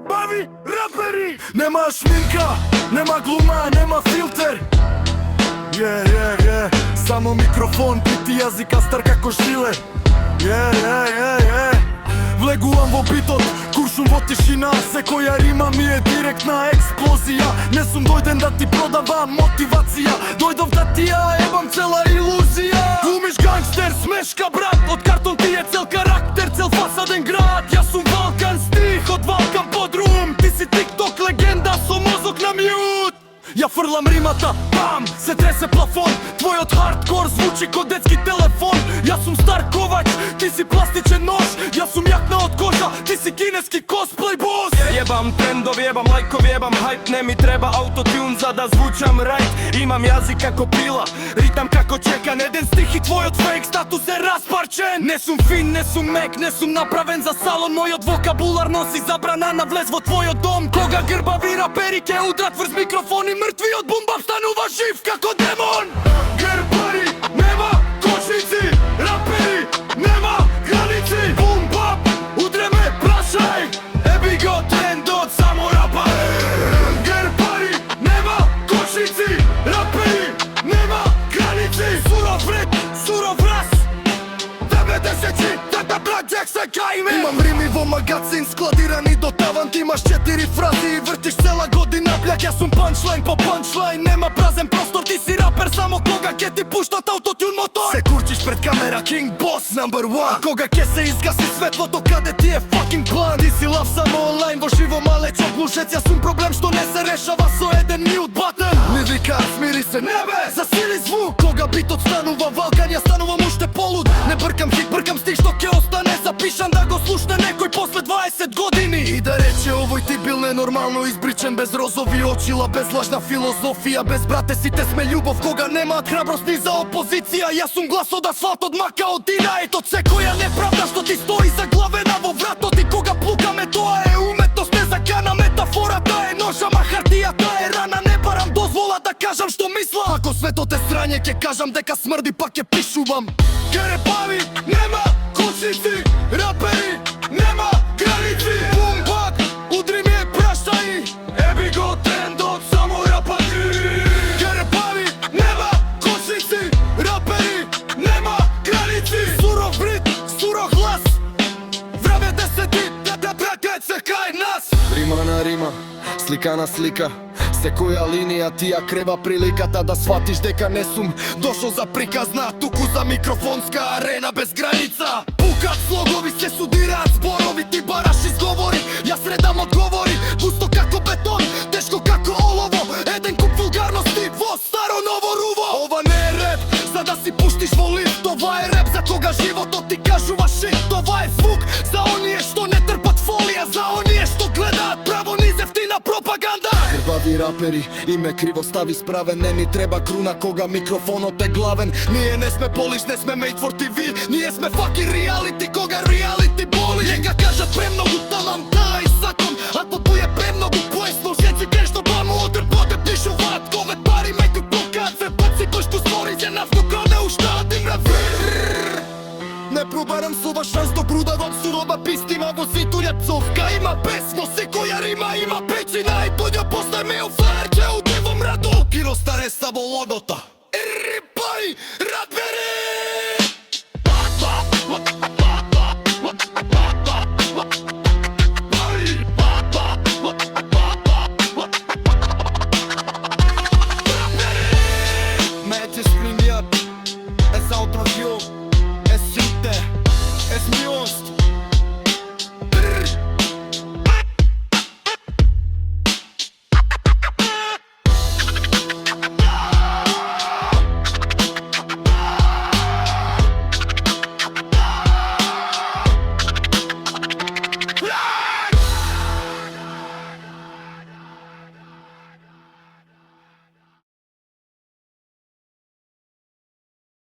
Бави рапери! Нема шминка, нема глума, нема филтер. Само микрофон, пити јазика стар како жиле. Влегувам во битот, куршум во тишина. Секоја рима ми е директна експлозија. Не сум дојден да ти продавам мотивација, дојдов да ти ја ебам цела илузија. Глумиш гангстер, смешка брат, од картон ти е цел карактер, цел фасаден град. Јас сум Валкан стих, од Валкан подрум. Ти си тикток легенда со мозок на мјут. Ја фрлам римата, бам, се тресе плафон. Твојот хардкор звучи ко детски телефон. Јас сум стар ковач, ти си пластичен нож. Јас сум јакна од кожа, ти си кинески косплей бос. Јебам трендови, јебам лайкови, јебам хајп. Не ми треба аутотюн за да звучам рајт. Имам јазик како пила, ритам како чекан. Еден стих и твојот фейк статус е распарчен. Не сум фин, не сум мек, не сум направен за салон. Мојот вокабулар носи забрана на влез во твојот дом. Кога грбави рапери ке удрат врз микрофони, мртвиот бумбап станува жив како демон. Грбари, нема кошници, рапери, нема граници. Бумбап, удреме, прашај, еби го трендот, само рапари. Грбари, нема кошници, рапери, нема граници. Суров реп, суров рас, 90-ти, тата брат Джекса кајме. Имам рими во магазин, складирани до таван. Ти имаш 4 фрази и вртиш цела година. Бляк, јас сум панчлайн по панчлайн. Нема празен простор, ти си рапер само кога ке ти пуштат аутотюн мотор. Се курчиш пред камера, King Boss number one. Кога ке се изгаси светлото, каде ти е fucking план? Ти си лав само онлайн, во живо малечо глушец. Јас сум проблем што не се решава со еден mute button. Ми вика, смири се, небе, засили звук. Кога битот станува Валкан, ја станувам уште полуд. Не бркам хит, бркам стих што ке остане запишан да го слушне некој после 20 години. И да рече овој ти бил ненормално избричен, без розови очила, без лажна филозофија, без брате сите сме љубов кога немаат храброст ни за опозиција. Јас сум глас од асфалтот, мака од динает од секоја неправда што ти стои заглавена во вратот. И кога плукаме, тоа е уметност, не закана метафората е нож, ама хартијата е рана. Не барам дозвола да кажам што мислам. Ако светот е срање, ќе кажам дека смрди, пак ќе пишувам. Грбави, нема кошници, рапери, нема граници. Бумбак, удри ме, прашај, еби го трендот, само рапари. Грбави, нема кошници, рапери, нема граници. Суров рит, суров глас, време да седи, да бракајт се кај нас. Рима на рима, слика на слика, секоја линија ти ја крева приликата да сватиш дека не сум дошол за приказна, туку за микрофонска арена без граница. Пукат слогови, се судираат зборови, ти бараш изговори, јас редам одговори. Густо како бетон, тешко како олово, еден куп вулгарности во старо ново руво. Ова не е реп за да си пуштиш во лифт, това е реп за кога животот ти кажува шит. Това е звук за оние што не трпат фолија, за оние што гледаат право низ ефтина пропаганда. Грбави рапери, име криво стави справен. Не ни треба круна кога микрофонот е главен. Ние не сме полиш, не сме made for TV. Ние сме fucking reality кога reality боли. Нека кажат премногу талам, да и закон. А тоа е премногу поесно. Жеци грешно баму одрбоде пишуваат. Ковет пари мејку покаат. Се паци кој што стори за навкоко не уштаат им равир. Не пробарам со ова шанс до брудавот сурова пистима во ситуња цовка. Има песмо, секоја рима има печина. И тоѓа постај мео флаер, ќе уди во мрато. Киро стареса во логота.